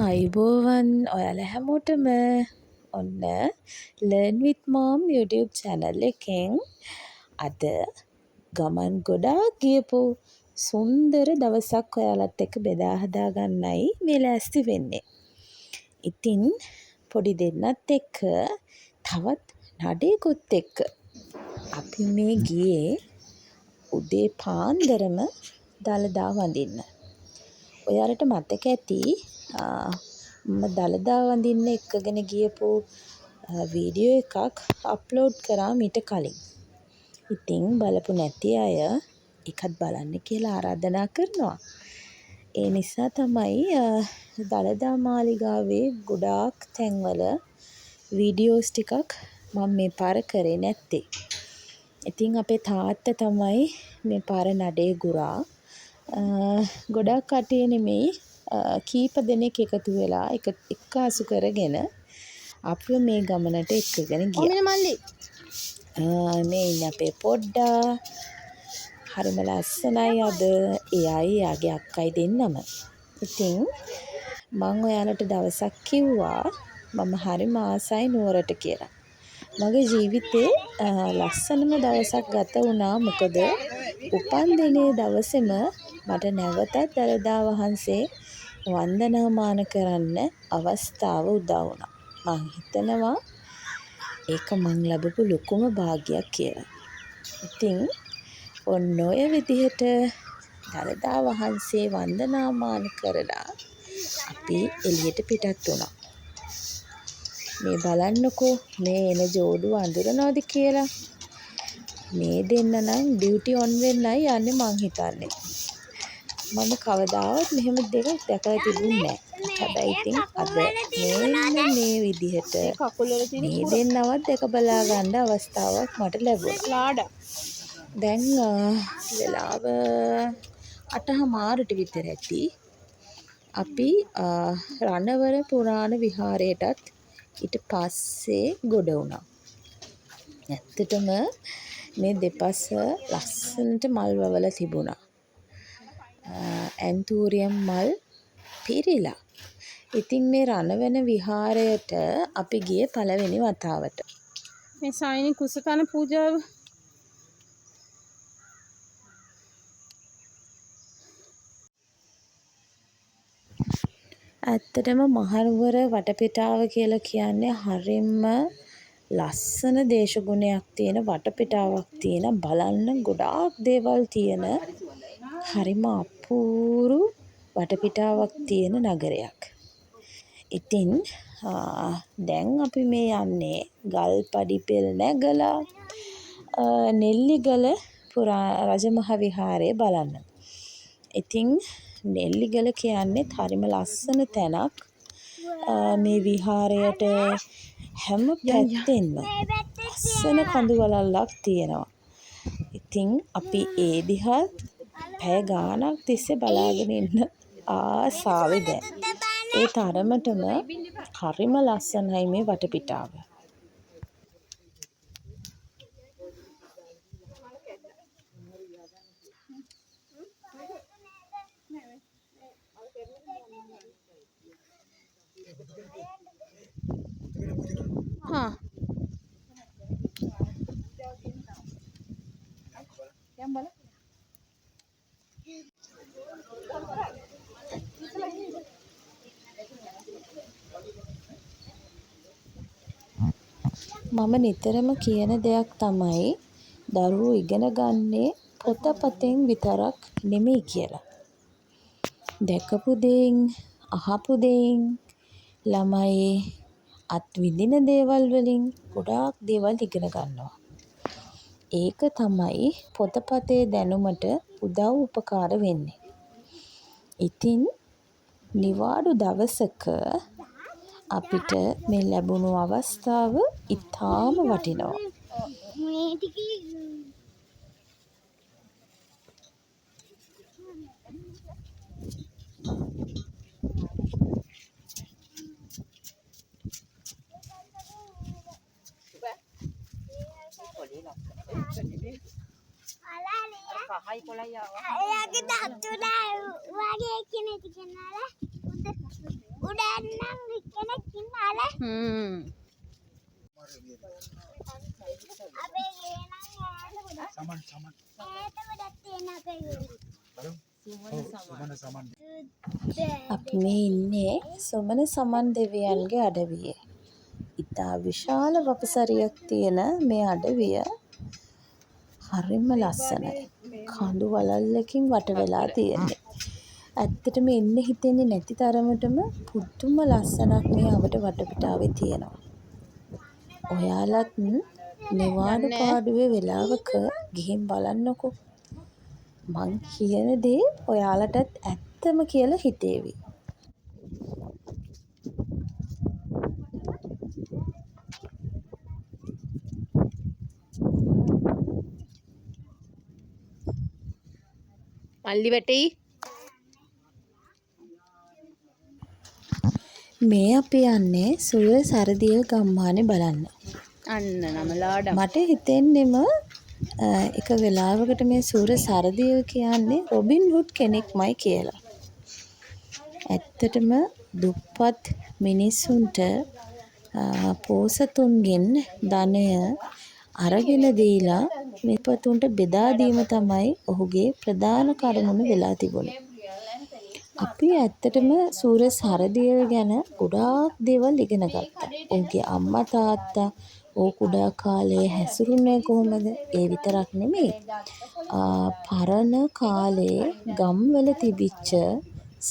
අයිබෝවන් ඔයාලා හැමෝටම ඔන්න Learn with Mom YouTube channel එකෙන් අද ගමන් ගොඩාක් ගියපු සුන්දර දවසක් ඔයාලත් එක්ක බෙදා හදා ගන්නයි මේ ලෑස්ති වෙන්නේ. ඉතින් පොඩි දෙන්නත් එක්ක තවත් නඩේකුත් එක්ක අපි මේ ගියේ උදේ පාන්දරම දළදා වඳින්න. ඔයාලට මතක ඇති මම දළදා වඳින්න එක්කගෙන ගියපු වීඩියෝ එකක් අප්ලෝඩ් කරා මීට කලින්. ඉතින් බලපු නැති අය එකත් බලන්න කියලා ආරාධනා කරනවා. ඒ නිසා තමයි දළදා මාලිගාවේ ගොඩාක් තැන්වල වීඩියෝස් ටිකක් මම මේ පාර කරේ නැත්තේ. ඉතින් අපේ තාත්තා තමයි මේ පාර නඩේ ගුරා. ගොඩක් කටේ නෙමෙයි කීප දෙනෙක් එකතු වෙලා එක්කාසු කරගෙන අපිව මේ ගමනට එක්කගෙන ගියා. මේ ඉන්නේ අපේ පොඩ්ඩා. හරිම ලස්සනයි අද එයයි යාගේ අක්කයි දෙන්නම. ඉතින් මම ඔයාලට දවසක් කිව්වා මම හරිම ආසයි නුවරට කියලා. මගේ ජීවිතේ ලස්සනම දවසක් ගත වුණා. මොකද උපන් දිනේ දවසේම මට නැවතත් දළදා වහන්සේ වන්දනාමාන කරන්න අවස්ථාව උදා වුණා. මං හිතනවා ඒක මං ලැබපු ලොකුම භාග්‍යයක් කියලා. ඉතින් ඔන්න ඔය විදිහට දළදා වහන්සේ වන්දනාමාන කරලා අපි එළියට පිටත් වුණා. මේ බලන්නකෝ මේ එන ජෝඩුව අඳුරනවද කියලා. මේ දෙන්න නම් ඩියුටි ඔන් වෙන්නයි යන්නේ මං හිතන්නේ. මම කවදාවත් මෙහෙම දෙයක් දැකලා තිබුණේ නැහැ. හැබැයි ඉතින් අද මේ විදිහට මේ දෙන්නවත් දැක බලා ගන්න අවස්ථාවක් මට ලැබුණා. දැන් වෙලාව 8:00 විතර ඇති. අපි රණවර පුරාණ විහාරයටත් ඊට පස්සේ ගොඩ වුණා. ඇත්තටම මේ දෙපස ලස්සනට මල් වවලා තිබුණා. ඇන්තූරියම් මල් පිරීලා. ඉතින් මේ රණවන විහාරයට අපි ගියේ පළවෙනි වතාවට. මේ සායනි කුසකන පූජාව ඇත්තටම මහනුවර වටපිටාව කියලා කියන්නේ හරිම ලස්සන දේශගුණයක් තියෙන වටපිටාවක් තියෙන බලන්න ගොඩාක් දේවල් තියෙන හරිම අපූරු වටපිටාවක් තියෙන නගරයක්. ඉතින් දැන් අපි මේ යන්නේ ගල්පඩි පෙළ නැගලා නෙල්ලිගල රජමහ විහාරය බලන්න. ඉතින් නෙල්ලිගල කියන්නේ හරිම ලස්සන තැනක්. මේ විහාරයට හැම පැත්තෙන්ම ලස්සන කඳු වළල්ලක් තියෙනවා. ඉතින් අපි ඒ දිහා පැය ගාණක් තිස්සේ බලාගෙන ඉන්න ආසාවේ දැන්. ඒ තරමටම හරිම ලස්සනයි මේ වටපිටාව. මම නිතරම කියන දෙයක් තමයි දරුවෝ ඉගෙන ගන්නේ පොතපතෙන් විතරක් නෙමෙයි කියලා. දැකපු දෙයින් අහපු දෙයින් ළමයි අත්විඳින දේවල් වලින් ගොඩාක් දේවල් ඉගෙන ගන්නවා. ඒක තමයි පොතපතේ දැනුමට උදව් උපකාර වෙන්නේ. ඉතින් නිවාඩු දවසක අපිට මේ ලැබුණු අවස්ථාව ඉතාම වටිනවා. අපි මේ ඉන්නේ සුමන සමන් දෙවියන්ගේ අඩවියේ. ඉතා විශාල වපසරියක් තියෙන මේ අඩවිය හරිම ලස්සනයි. කඳු වලල්ලකින් වට වෙලා තියෙන්නේ. ඇත්තටම එන්න හිතෙන්නේ නැති තරමටම පුදුම ලස්සනක් මේ අවට වටපිටාවේ තියෙනවා. ඔයාලත් නිවාඩු පාඩුවේ වෙලාවක ගිහින් බලන්නකෝ. මං කියන දේ ඔයාලටත් ඇත්තම කියලා හිතේවි. මල්ලි වැටෙයි. මේ අපි යන්නේ සුර සරදියල් ගම්මානේ බලන්න. අන්න නමලාඩ. මට හිතෙන්නෙම එක වෙලාවකට මේ සුර සරදියල් කියන්නේ රොබින් හුඩ් කෙනෙක්මයි කියලා. ඇත්තටම දුප්පත් මිනිස්සුන්ට පෝසතුන්ගෙන් ධනය අරගෙන දීලා මෙපතුන්ට බෙදා දීම තමයි ඔහුගේ ප්‍රධාන කරුණ වෙලා තිබුණේ. අපි ඇත්තටම සූර සරදියල් ගැන ගොඩාක් දේවල් ඉගෙන ගත්තා. ඔහුගේ අම්මා තාත්තා ඕ කුඩා කාලේ හැසිරුනේ කොහොමද? ඒ විතරක් නෙමෙයි. පරණ කාලේ ගම්වල තිබිච්ච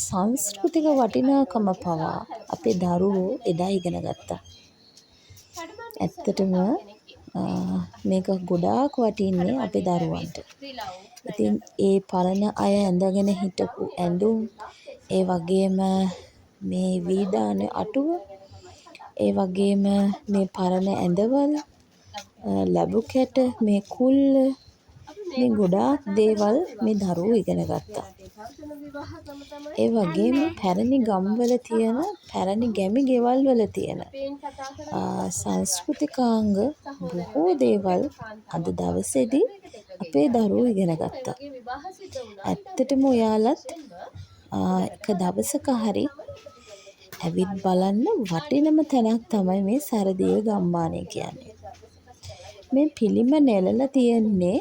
සංස්කෘතික වටිනාකම පවා අපේ දරුවෝ එදා ඉගෙන ගත්තා. ඇත්තටම මේක ගොඩාක් වටින්නේ අපේ දරුවන්ට. ඉතින් ඒ පරණ අය ඇඳගෙන හිටපු ඇඳුම්, ඒ වගේම මේ වීදාන අටුව, ඒ වගේම මේ පරණ ඇඳවල, ලැබු කැට, මේ කුල්ල, මේ ගොඩාක් දේවල් මේ දරුවෝ ඉගෙන ගත්තා. ඒ වගේම පැරණි ගම්වල තියෙන පැරණි ගැමි ගෙවල් වල තියෙන සංස්කෘතිකාංග බොහෝ දේවල් අද දවසේදී අපේ දරුවෝ ඉගෙන ගත්තා. ඇත්තටම ඔයාලත් එක දවසක හරි ඇවිත් බලන්න වටිනම තැනක් තමයි මේ සරදිය ගම්මානේ කියන්නේ. මේ පිළිම නෙලලා තියෙන්නේ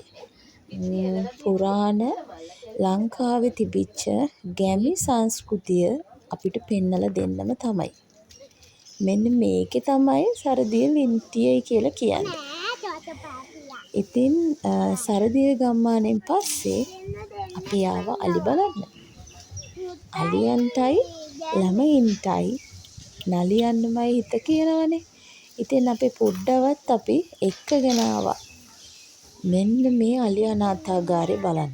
පුරාණ ලංකාවේ තිබිච්ච ගැමි සංස්කෘතිය අපිට පෙන්නලා දෙන්නම තමයි. මෙන්න මේකේ තමයි සරදිය ලින්ටියයි කියලා කියන්නේ. ඉතින් සරදිය ගම්මානෙන් පස්සේ අපි ආව අලි බලන්න. අලියන්ටයි ළමයින්ටයි නලියන්නමයි හිත කියනවනේ. ඉතින් අපි පොඩ්ඩවත් අපි එක්කගෙන ආවා. මෙන්න මේ අලි අනාථාගාරේ බලන්න.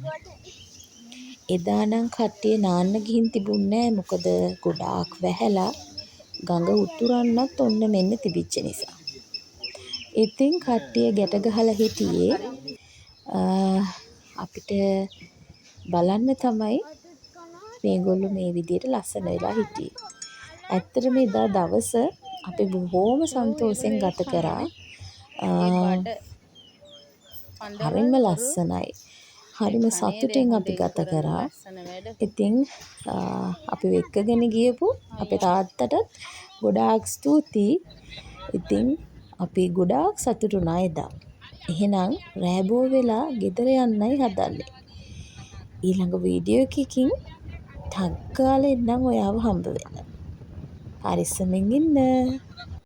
එදා නම් කට්ටිය නාන්න ගිහින් තිබුණේ නැහැ. මොකද ගොඩාක් වැහැලා ගඟ උතුරන්නත් ඔන්න මෙන්න තිබිච්ච නිසා. ඉතින් කට්ටිය ගැට ගහලා හිටියේ අපිට බලන්න තමයි මේගොල්ලෝ මේ විදිහට ලස්සන වෙලා හිටියේ. ඇත්තටම එදා දවස අපි බොහෝම සන්තෝෂෙන් ගත කරා. හරිම ලස්සනයි. හරිම සතුටින් අපි ගත කරා. ඉතින් අපි එක්කගෙන ගියපු අපේ තාත්තට ගොඩාක් ස්තුතියි. ඉතින් අපි ගොඩාක් සතුටු වුණා එදා. එහෙනම් රෑබෝ වෙලා ගෙදර යන්නයි හදන්නේ. ඊළඟ වීඩියෝ එකකින් ටක් ගාලා එන්නම් ඔයාව හම්බ වෙන්න. පරිස්සමෙන් ඉන්න.